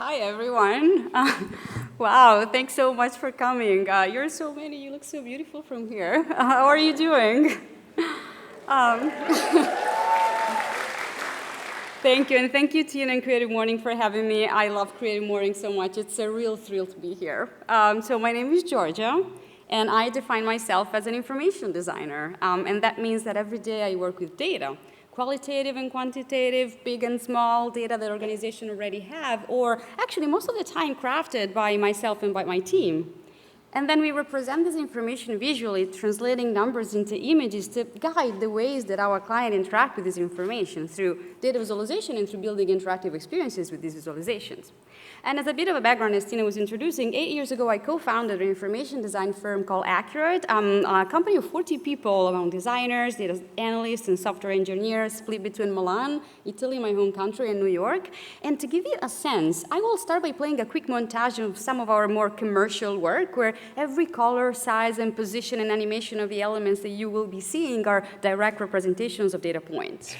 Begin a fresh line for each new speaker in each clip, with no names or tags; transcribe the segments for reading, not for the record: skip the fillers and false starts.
Hi, everyone. Wow, thanks so much for coming. You're so many. You look so beautiful from here. How are you doing? Um, Thank you, and thank you, Tina and Creative Morning, for having me. I love Creative Morning so much. It's a real thrill to be here. So my name is Giorgia, and I define myself as an information designer. And that means that every day I work with data, qualitative and quantitative, big and small, data that organizations already have, or actually most of the time crafted by myself and by my team. And then we represent this information visually, translating numbers into images to guide the ways that our client interact with this information through data visualization and through building interactive experiences with these visualizations. And as a bit of a background, as Tina was introducing, 8 years ago I co-founded an information design firm called Accurate, a company of 40 people around designers, data analysts, and software engineers, split between Milan, Italy, my home country, and New York. And to give you a sense, I will start by playing a quick montage of some of our more commercial work, where every color, size, and position and animation of the elements that you will be seeing are direct representations of data points.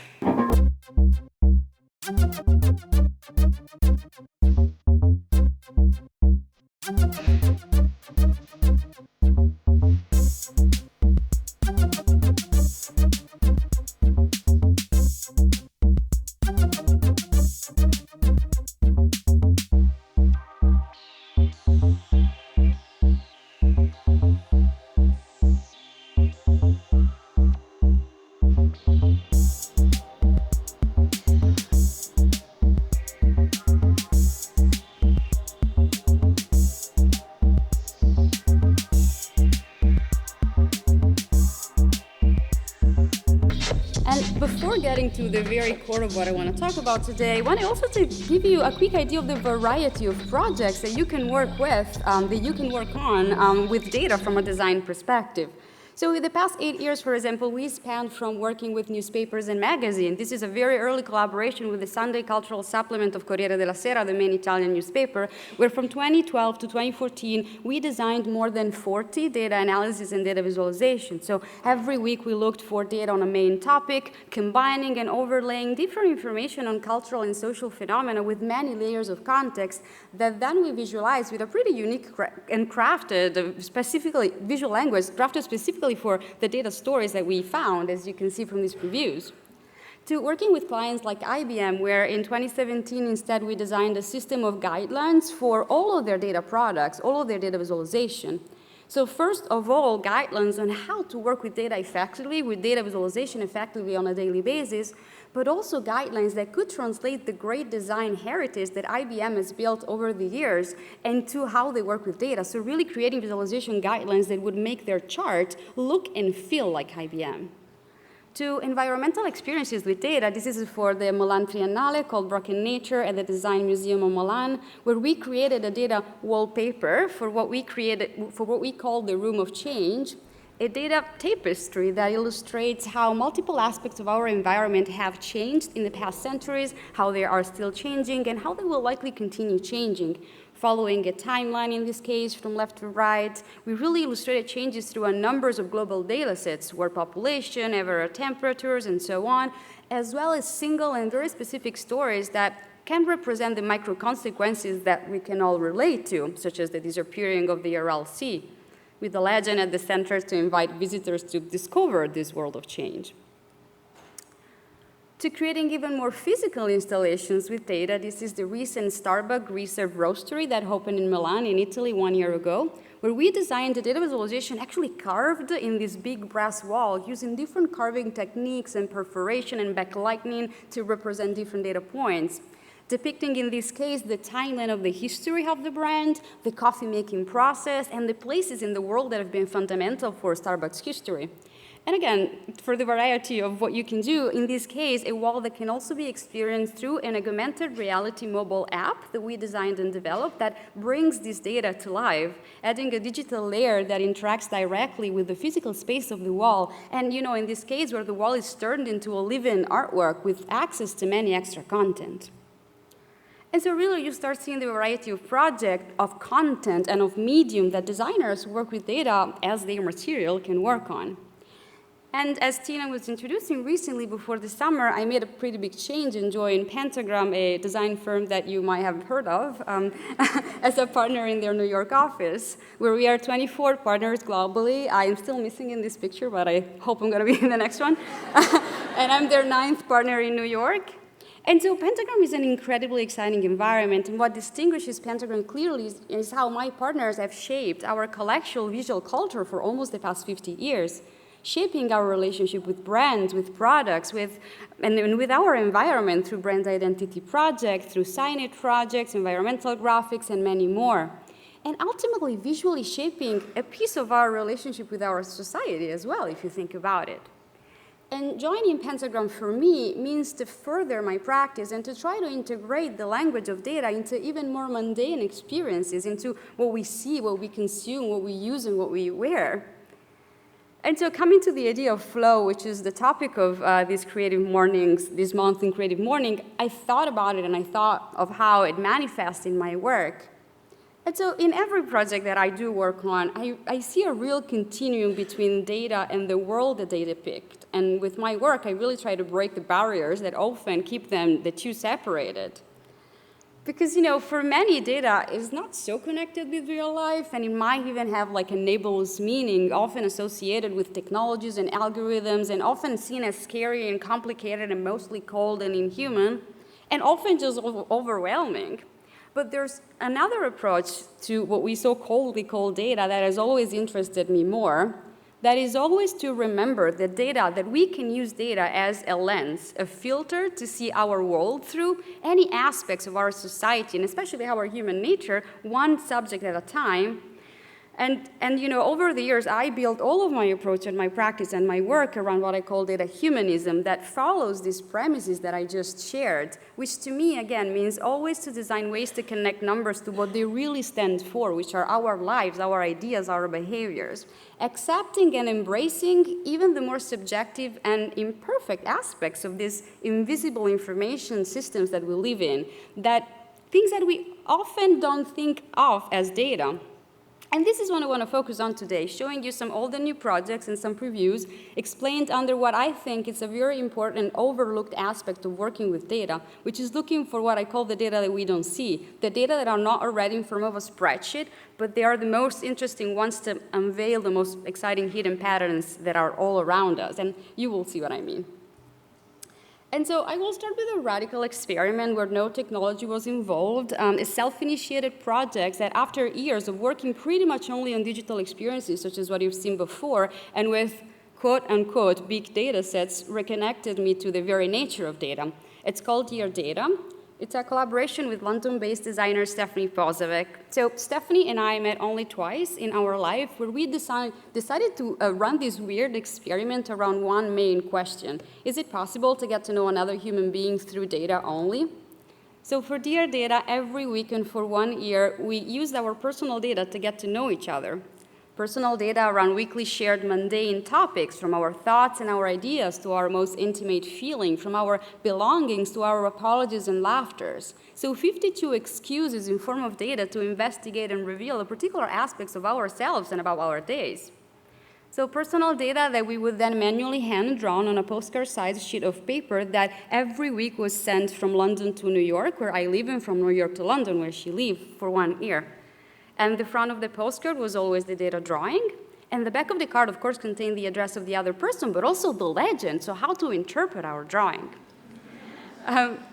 And before getting to the very core of what I want to talk about today, I want also to give you a quick idea of the variety of projects that you can work with, that you can work on with data from a design perspective. So in the past 8 years, for example, we spanned from working with newspapers and magazines. This is a very early collaboration with the Sunday cultural supplement of Corriere della Sera, the main Italian newspaper, where from 2012 to 2014, we designed more than 40 data analysis and data visualization. So every week we looked for data on a main topic, combining and overlaying different information on cultural and social phenomena with many layers of context that then we visualized with a pretty unique and crafted, specifically visual language, crafted specifically for the data stories that we found, as you can see from these previews, to working with clients like IBM, where in 2017, instead, we designed a system of guidelines for all of their data products, all of their data visualization. So first of all, guidelines on how to work with data effectively, with data visualization effectively on a daily basis, but also guidelines that could translate the great design heritage that IBM has built over the years into how they work with data. So really creating visualization guidelines that would make their chart look and feel like IBM. To environmental experiences with data, this is for the Milan Triennale called Broken Nature at the Design Museum of Milan, where we created a data wallpaper for what we call the Room of Change, a data tapestry that illustrates how multiple aspects of our environment have changed in the past centuries, how they are still changing, and how they will likely continue changing. Following a timeline, in this case, from left to right, we really illustrated changes through a numbers of global data sets, world population, average temperatures, and so on, as well as single and very specific stories that can represent the micro consequences that we can all relate to, such as the disappearing of the Aral Sea, with the legend at the center to invite visitors to discover this world of change. To creating even more physical installations with data, this is the recent Starbucks Reserve Roastery that opened in Milan, in Italy, 1 year ago, where we designed the data visualization actually carved in this big brass wall using different carving techniques and perforation and backlighting to represent different data points, depicting in this case the timeline of the history of the brand, the coffee making process, and the places in the world that have been fundamental for Starbucks history. And again, for the variety of what you can do, in this case, a wall that can also be experienced through an augmented reality mobile app that we designed and developed that brings this data to life, adding a digital layer that interacts directly with the physical space of the wall. And in this case, where the wall is turned into a living artwork with access to many extra content. And so really you start seeing the variety of project, of content, and of medium that designers who work with data as their material can work on. And as Tina was introducing recently before the summer, I made a pretty big change and joined Pentagram, a design firm that you might have heard of, as a partner in their New York office, where we are 24 partners globally. I am still missing in this picture, but I hope I'm going to be in the next one. And I'm their 9th partner in New York. And so Pentagram is an incredibly exciting environment, and what distinguishes Pentagram clearly is how my partners have shaped our collective visual culture for almost the past 50 years. Shaping our relationship with brands, with products, and with our environment through brand identity projects, through signage projects, environmental graphics, and many more. And ultimately, visually shaping a piece of our relationship with our society as well, if you think about it. And joining Pentagram for me means to further my practice and to try to integrate the language of data into even more mundane experiences, into what we see, what we consume, what we use, and what we wear. And so coming to the idea of flow, which is the topic of these Creative Mornings, this month in Creative Morning, I thought about it and I thought of how it manifests in my work. And so in every project that I do work on, I see a real continuum between data and the world that they depict. And with my work, I really try to break the barriers that often keep the two separated. Because, for many, data is not so connected with real life, and it might even have like a nebulous meaning, often associated with technologies and algorithms, and often seen as scary and complicated and mostly cold and inhuman, and often just overwhelming. But there's another approach to what we so coldly call data that has always interested me more. That is always to remember that we can use data as a lens, a filter to see our world through, any aspects of our society, and especially our human nature, one subject at a time. And over the years, I built all of my approach and my practice and my work around what I call data humanism that follows these premises that I just shared, which to me, again, means always to design ways to connect numbers to what they really stand for, which are our lives, our ideas, our behaviors, accepting and embracing even the more subjective and imperfect aspects of these invisible information systems that we live in, things that we often don't think of as data. And this is what I want to focus on today, showing you some old and new projects and some previews explained under what I think is a very important overlooked aspect of working with data, which is looking for what I call the data that we don't see, the data that are not already in form of a spreadsheet, but they are the most interesting ones to unveil the most exciting hidden patterns that are all around us, and you will see what I mean. And so I will start with a radical experiment where no technology was involved, a self-initiated project that after years of working pretty much only on digital experiences, such as what you've seen before, and with quote-unquote big data sets, reconnected me to the very nature of data. It's called Dear Data. It's a collaboration with London-based designer Stephanie Pozovic. So Stephanie and I met only twice in our life where we decided to run this weird experiment around one main question. Is it possible to get to know another human being through data only? So for Dear Data, every week and for 1 year, we used our personal data to get to know each other. Personal data around weekly shared mundane topics, from our thoughts and our ideas to our most intimate feeling, from our belongings to our apologies and laughters. So 52 excuses in form of data to investigate and reveal the particular aspects of ourselves and about our days. So personal data that we would then manually hand-drawn on a postcard-sized sheet of paper that every week was sent from London to New York, where I live, and from New York to London, where she lived, for 1 year. And the front of the postcard was always the data drawing. And the back of the card, of course, contained the address of the other person, but also the legend, so how to interpret our drawing.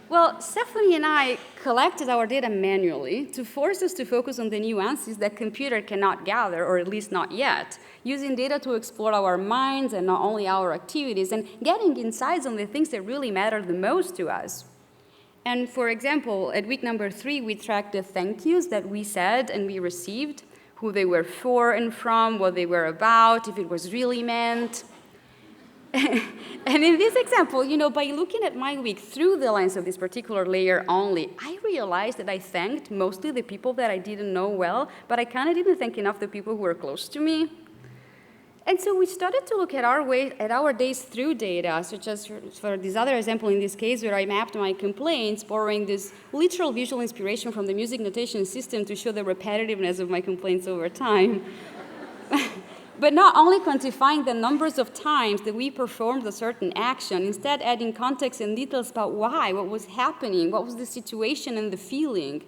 Well, Stephanie and I collected our data manually to force us to focus on the nuances that computer cannot gather, or at least not yet, using data to explore our minds and not only our activities, and getting insights on the things that really matter the most to us. And for example, at week number 3, we tracked the thank yous that we said and we received, who they were for and from, what they were about, if it was really meant. And in this example, by looking at my week through the lens of this particular layer only, I realized that I thanked mostly the people that I didn't know well, but I kind of didn't thank enough the people who were close to me. And so we started to look at our days through data, such as for this other example in this case, where I mapped my complaints, borrowing this literal visual inspiration from the music notation system to show the repetitiveness of my complaints over time. But not only quantifying the numbers of times that we performed a certain action, instead adding context and details about why, what was happening, what was the situation and the feeling.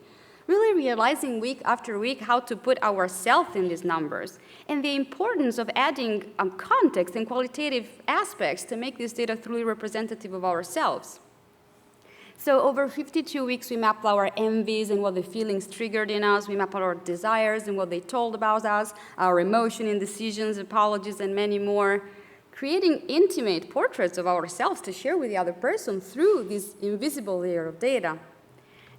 Really realizing week after week how to put ourselves in these numbers, and the importance of adding context and qualitative aspects to make this data truly representative of ourselves. So over 52 weeks, we mapped our envies and what the feelings triggered in us. We mapped our desires and what they told about us, our emotion and decisions, apologies, and many more. Creating intimate portraits of ourselves to share with the other person through this invisible layer of data.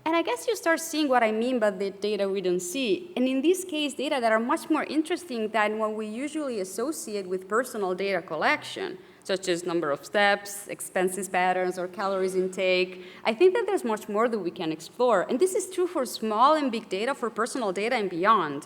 And I guess you start seeing what I mean by the data we don't see. And in this case, data that are much more interesting than what we usually associate with personal data collection, such as number of steps, expenses patterns, or calories intake. I think that there's much more that we can explore. And this is true for small and big data, for personal data and beyond.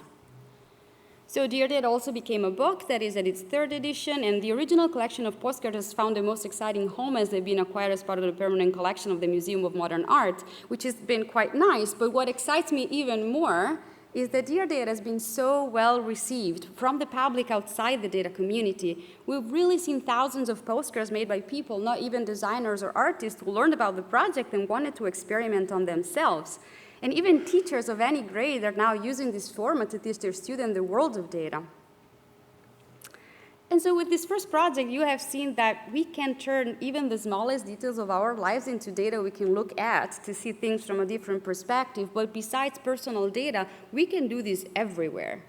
So Dear Data also became a book that is at its 3rd edition, and the original collection of postcards has found the most exciting home as they've been acquired as part of the permanent collection of the Museum of Modern Art, which has been quite nice. But what excites me even more is that Dear Data has been so well received from the public outside the data community. We've really seen thousands of postcards made by people, not even designers or artists, who learned about the project and wanted to experiment on themselves. And even teachers of any grade are now using this format to teach their students the world of data. And so with this first project, you have seen that we can turn even the smallest details of our lives into data we can look at to see things from a different perspective. But besides personal data, we can do this everywhere.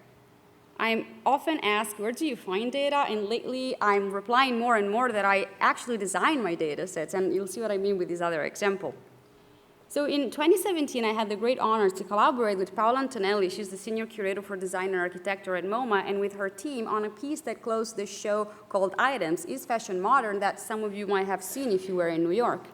I'm often asked, where do you find data? And lately, I'm replying more and more that I actually design my data sets. And you'll see what I mean with this other example. So in 2017, I had the great honor to collaborate with Paola Antonelli. She's the senior curator for design and architecture at MoMA, and with her team on a piece that closed the show called Items, Is Fashion Modern? That some of you might have seen if you were in New York.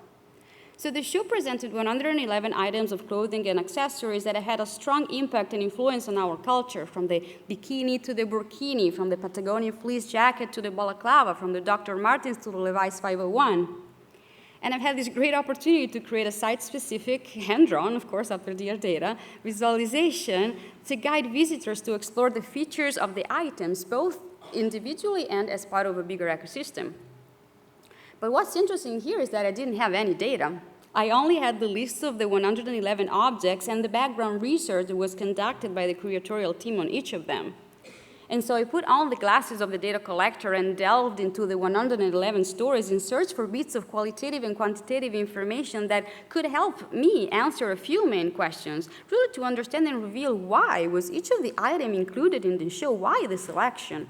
So the show presented 111 items of clothing and accessories that had a strong impact and influence on our culture, from the bikini to the burkini, from the Patagonia fleece jacket to the balaclava, from the Dr. Martens to the Levi's 501. And I've had this great opportunity to create a site-specific, hand-drawn, of course, after Dear Data, visualization to guide visitors to explore the features of the items, both individually and as part of a bigger ecosystem. But what's interesting here is that I didn't have any data. I only had the list of the 111 objects and the background research that was conducted by the curatorial team on each of them. And so I put on the glasses of the data collector and delved into the 111 stories in search for bits of qualitative and quantitative information that could help me answer a few main questions, really to understand and reveal why was each of the items included in the show, why the selection.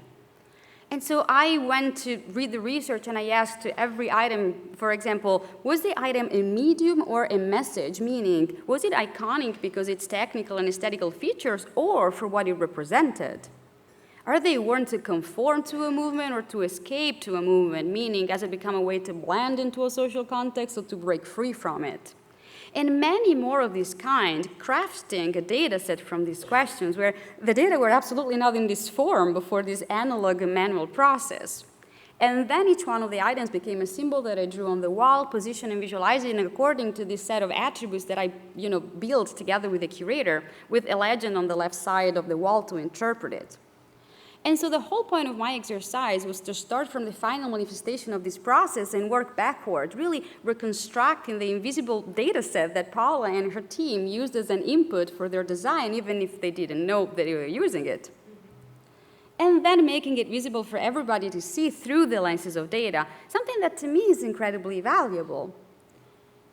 And so I went to read the research and I asked to every item, for example, was the item a medium or a message? Meaning, was it iconic because its technical and aesthetical features or for what it represented? Are they worn to conform to a movement or to escape to a movement? Meaning, has it become a way to blend into a social context or to break free from it? And many more of this kind, crafting a data set from these questions where the data were absolutely not in this form before this analog and manual process. And then each one of the items became a symbol that I drew on the wall, positioned and visualizing according to this set of attributes that I built together with the curator, with a legend on the left side of the wall to interpret it. And so the whole point of my exercise was to start from the final manifestation of this process and work backward, really reconstructing the invisible data set that Paola and her team used as an input for their design, even if they didn't know that they were using it. And then making it visible for everybody to see through the lenses of data, something that to me is incredibly valuable.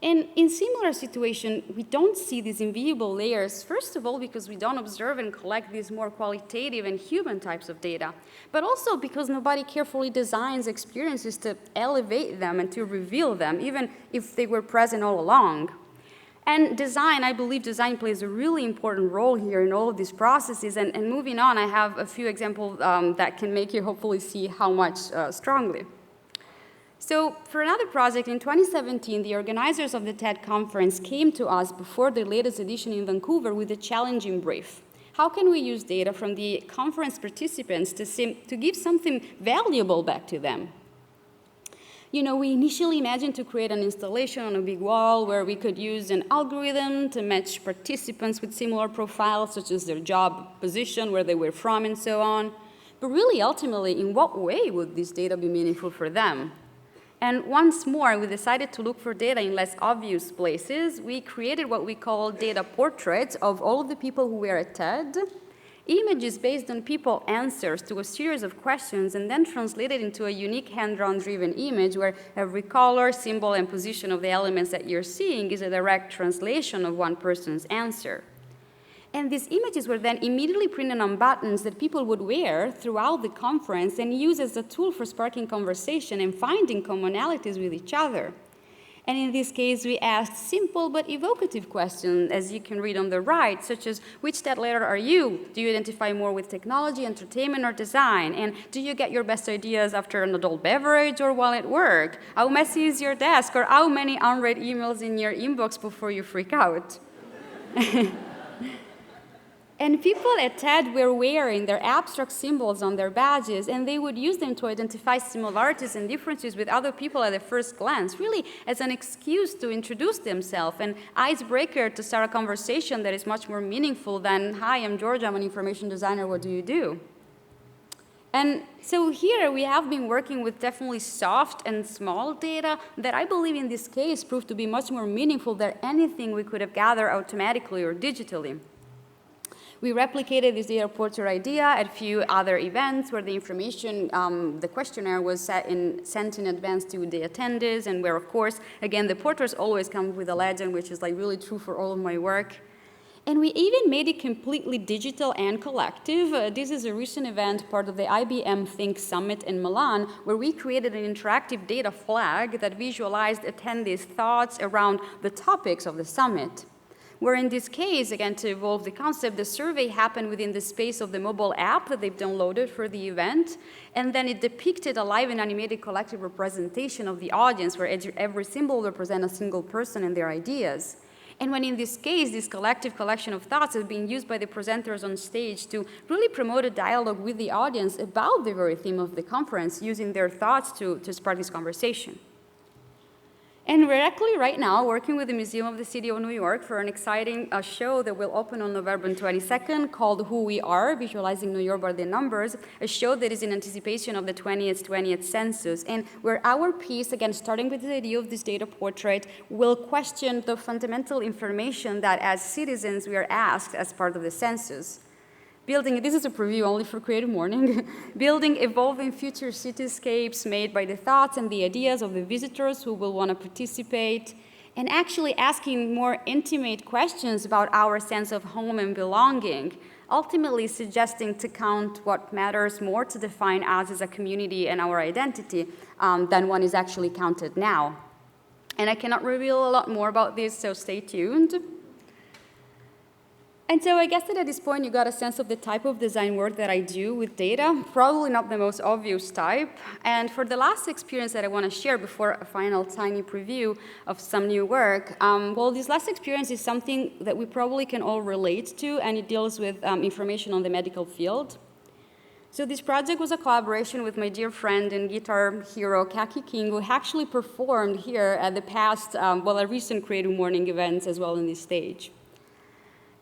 And in similar situation, we don't see these invisible layers, first of all, because we don't observe and collect these more qualitative and human types of data, but also because nobody carefully designs experiences to elevate them and to reveal them, even if they were present all along. And design, I believe design plays a really important role here in all of these processes. And moving on, I have a few examples that can make you hopefully see how much strongly. So for another project in 2017, the organizers of the TED conference came to us before the latest edition in Vancouver with a challenging brief. How can we use data from the conference participants to give something valuable back to them? We initially imagined to create an installation on a big wall where we could use an algorithm to match participants with similar profiles, such as their job position, where they were from, and so on. but really ultimately, in what way would this data be meaningful for them? And once more, we decided to look for data in less obvious places. We created what we call data portraits of all of the people who were at TED, images based on people answers to a series of questions, and then translated into a unique hand-drawn driven image where every color, symbol, and position of the elements that you're seeing is a direct translation of one person's answer. And these images were then immediately printed on buttons that people would wear throughout the conference and use as a tool for sparking conversation and finding commonalities with each other. And in this case, we asked simple but evocative questions, as you can read on the right, such as, which TED letter are you? Do you identify more with technology, entertainment, or design? And do you get your best ideas after an adult beverage or while at work? How messy is your desk? Or how many unread emails in your inbox before you freak out? And people at TED were wearing their abstract symbols on their badges, and they would use them to identify similarities and differences with other people at a first glance, really as an excuse to introduce themselves, an icebreaker to start a conversation that is much more meaningful than, hi, I'm Giorgia, I'm an information designer, what do you do? And so here we have been working with definitely soft and small data that I believe in this case proved to be much more meaningful than anything we could have gathered automatically or digitally. We replicated this data portrait idea at a few other events where the information, the questionnaire was sent in advance to the attendees, and where, of course, again, the portraits always come with a legend, which is like really true for all of my work. And we even made it completely digital and collective. This is a recent event, part of the IBM Think Summit in Milan, where we created an interactive data flag that visualized attendees' thoughts around the topics of the summit. Where in this case, again, to evolve the concept, the survey happened within the space of the mobile app that they've downloaded for the event, and then it depicted a live and animated collective representation of the audience, where every symbol represents a single person and their ideas. And when in this case, this collective collection of thoughts is being used by the presenters on stage to really promote a dialogue with the audience about the very theme of the conference, using their thoughts to spark this conversation. And we're actually right now working with the Museum of the City of New York for an exciting show that will open on November 22nd called Who We Are, Visualizing New York by the Numbers, a show that is in anticipation of the 20th census, and where our piece, again, starting with the idea of this data portrait, will question the fundamental information that as citizens we are asked as part of the census. Building, this is a preview only for Creative Morning, building evolving future cityscapes made by the thoughts and the ideas of the visitors who will want to participate, and actually asking more intimate questions about our sense of home and belonging, ultimately suggesting to count what matters more to define us as a community and our identity than one is actually counted now. And I cannot reveal a lot more about this, so stay tuned. And so I guess that at this point you got a sense of the type of design work that I do with data, probably not the most obvious type. And for the last experience that I want to share before a final tiny preview of some new work, well, this last experience is something that we probably can all relate to, and it deals with information on the medical field. So this project was a collaboration with my dear friend and guitar hero, Kaki King, who actually performed here at the past, a recent Creative Morning events as well on this stage.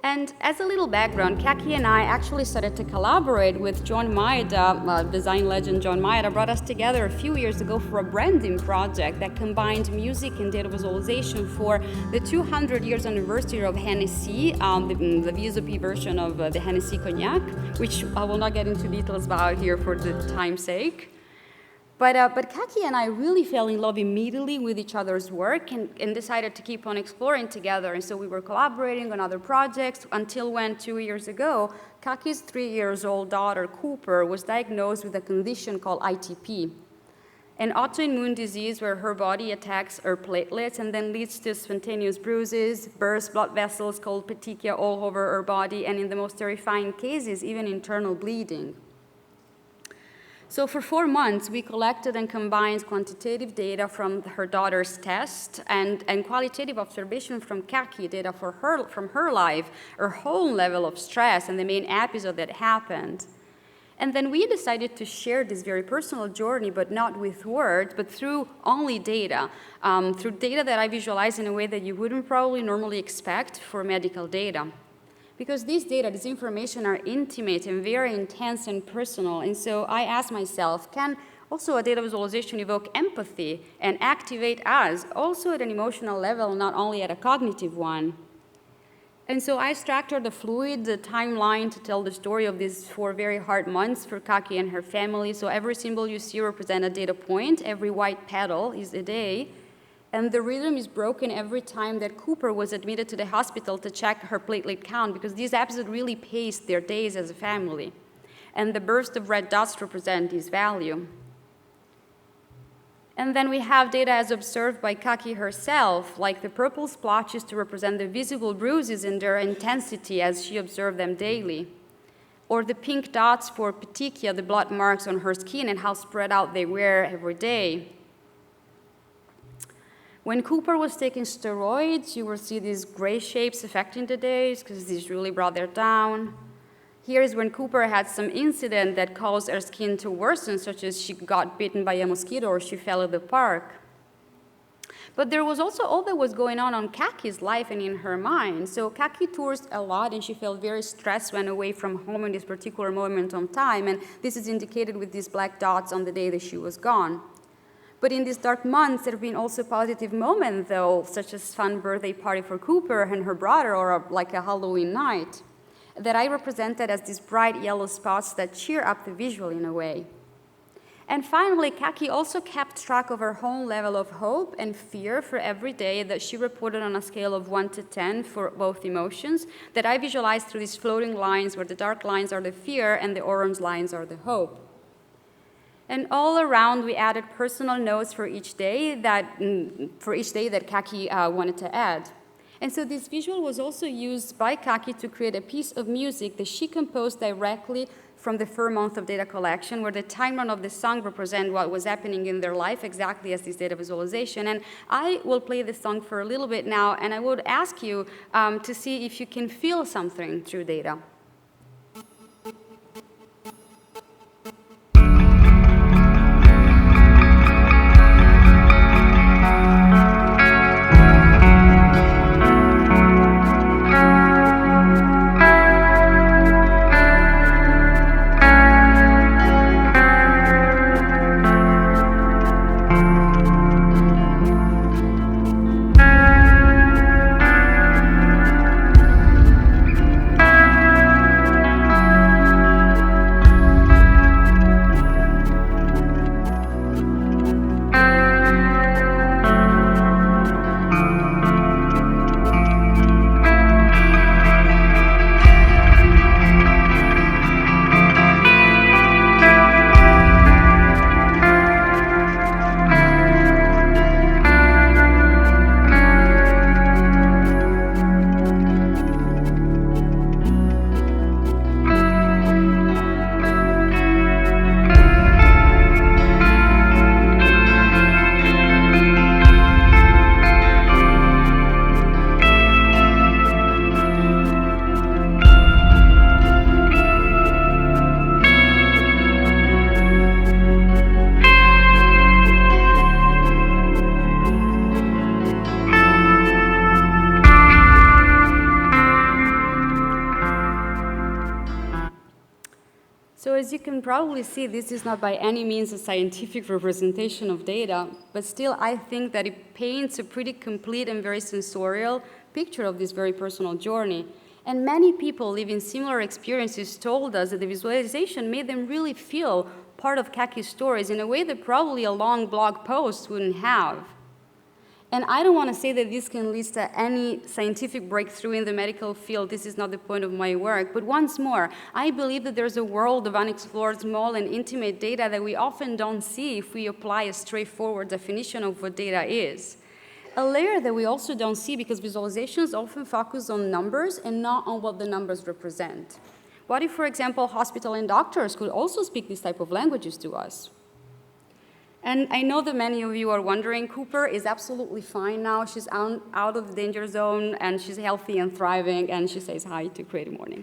And as a little background, Kaki and I actually started to collaborate with John Maeda, design legend John Maeda brought us together a few years ago for a branding project that combined music and data visualization for the 200 years anniversary of Hennessy, the VSOP version of the Hennessy Cognac, which I will not get into details about here for the time's sake. But Kaki and I really fell in love immediately with each other's work and decided to keep on exploring together. And so we were collaborating on other projects until when, 2 years ago, Kaki's 3-year-old daughter, Cooper, was diagnosed with a condition called ITP, an autoimmune disease where her body attacks her platelets and then leads to spontaneous bruises, burst blood vessels called petechia all over her body, and in the most terrifying cases, even internal bleeding. So for 4 months, we collected and combined quantitative data from her daughter's test and qualitative observation from Kaki, data from her life, her whole level of stress, and the main episode that happened. And then we decided to share this very personal journey, but not with words, but through only data, through data that I visualize in a way that you wouldn't probably normally expect for medical data. Because these data, this information are intimate and very intense and personal. And so I asked myself, can also a data visualization evoke empathy and activate us also at an emotional level, not only at a cognitive one? And so I structured the fluid, the timeline to tell the story of these 4 very hard months for Kaki and her family. So every symbol you see represents a data point. Every white petal is a day. And the rhythm is broken every time that Cooper was admitted to the hospital to check her platelet count, because these episodes really paced their days as a family. And the burst of red dots represent this value. And then we have data as observed by Kaki herself, like the purple splotches to represent the visible bruises and their intensity as she observed them daily. Or the pink dots for petechia, the blood marks on her skin and how spread out they were every day. When Cooper was taking steroids, you will see these gray shapes affecting the days because these really brought them down. Here is when Cooper had some incident that caused her skin to worsen, such as she got bitten by a mosquito or she fell at the park. But there was also all that was going on Kaki's life and in her mind. So Kaki tours a lot, and she felt very stressed when away from home in this particular moment in time, and this is indicated with these black dots on the day that she was gone. But in these dark months, there have been also positive moments, though, such as fun birthday party for Cooper and her brother, or like a Halloween night, that I represented as these bright yellow spots that cheer up the visual in a way. And finally, Kaki also kept track of her own level of hope and fear for every day that she reported on a scale of 1 to 10 for both emotions, that I visualized through these floating lines where the dark lines are the fear and the orange lines are the hope. And all around, we added personal notes for each day that Kaki wanted to add. And so this visual was also used by Kaki to create a piece of music that she composed directly from the 4 month of data collection, where the timeline of the song represents what was happening in their life, exactly as this data visualization. And I will play this song for a little bit now, and I would ask you to see if you can feel something through data. So as you can probably see, this is not by any means a scientific representation of data, but still I think that it paints a pretty complete and very sensorial picture of this very personal journey. And many people living similar experiences told us that the visualization made them really feel part of Kaki's stories in a way that probably a long blog post wouldn't have. And I don't want to say that this can lead to any scientific breakthrough in the medical field. This is not the point of my work. But once more, I believe that there's a world of unexplored, small, and intimate data that we often don't see if we apply a straightforward definition of what data is. A layer that we also don't see because visualizations often focus on numbers and not on what the numbers represent. What if, for example, hospital and doctors could also speak this type of languages to us? And I know that many of you are wondering, Cooper is absolutely fine now. She's out of the danger zone, and she's healthy and thriving, and she says hi to Creative Morning.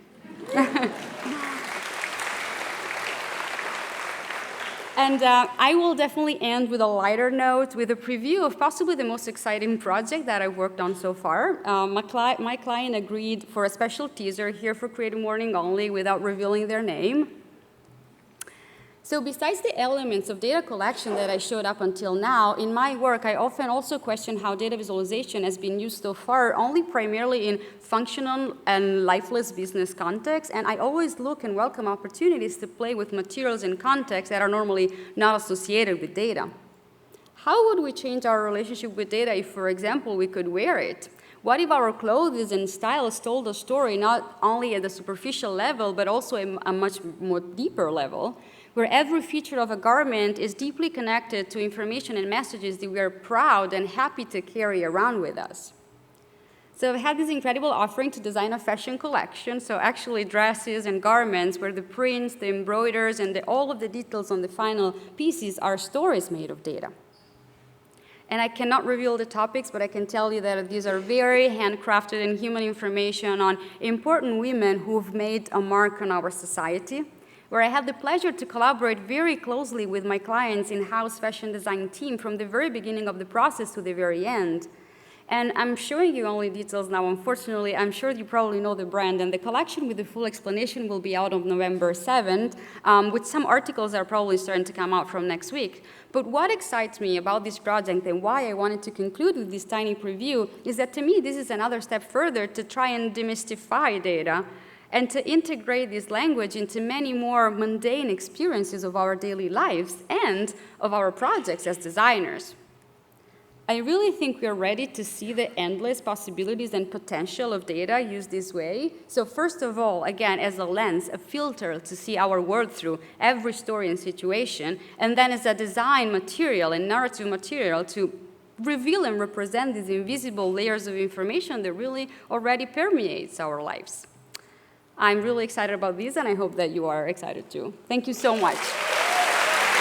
And I will definitely end with a lighter note, with a preview of possibly the most exciting project that I've worked on so far. My client agreed for a special teaser here for Creative Morning only without revealing their name. So besides the elements of data collection that I showed up until now, in my work, I often also question how data visualization has been used so far only primarily in functional and lifeless business contexts, and I always look and welcome opportunities to play with materials and contexts that are normally not associated with data. How would we change our relationship with data if, for example, we could wear it? What if our clothes and styles told a story not only at the superficial level, but also at a much more deeper level, where every feature of a garment is deeply connected to information and messages that we are proud and happy to carry around with us? So I've had this incredible offering to design a fashion collection, so actually dresses and garments where the prints, the embroiders, and all of the details on the final pieces are stories made of data. And I cannot reveal the topics, but I can tell you that these are very handcrafted and human information on important women who've made a mark on our society, where I had the pleasure to collaborate very closely with my clients' in-house fashion design team from the very beginning of the process to the very end. And I'm showing you only details now, unfortunately. I'm sure you probably know the brand, and the collection with the full explanation will be out on November 7th, with some articles that are probably starting to come out from next week. But what excites me about this project and why I wanted to conclude with this tiny preview is that to me, this is another step further to try and demystify data and to integrate this language into many more mundane experiences of our daily lives and of our projects as designers. I really think we are ready to see the endless possibilities and potential of data used this way. So first of all, again, as a lens, a filter to see our world through, every story and situation, and then as a design material and narrative material to reveal and represent these invisible layers of information that really already permeates our lives. I'm really excited about this, and I hope that you are excited too. Thank you so much.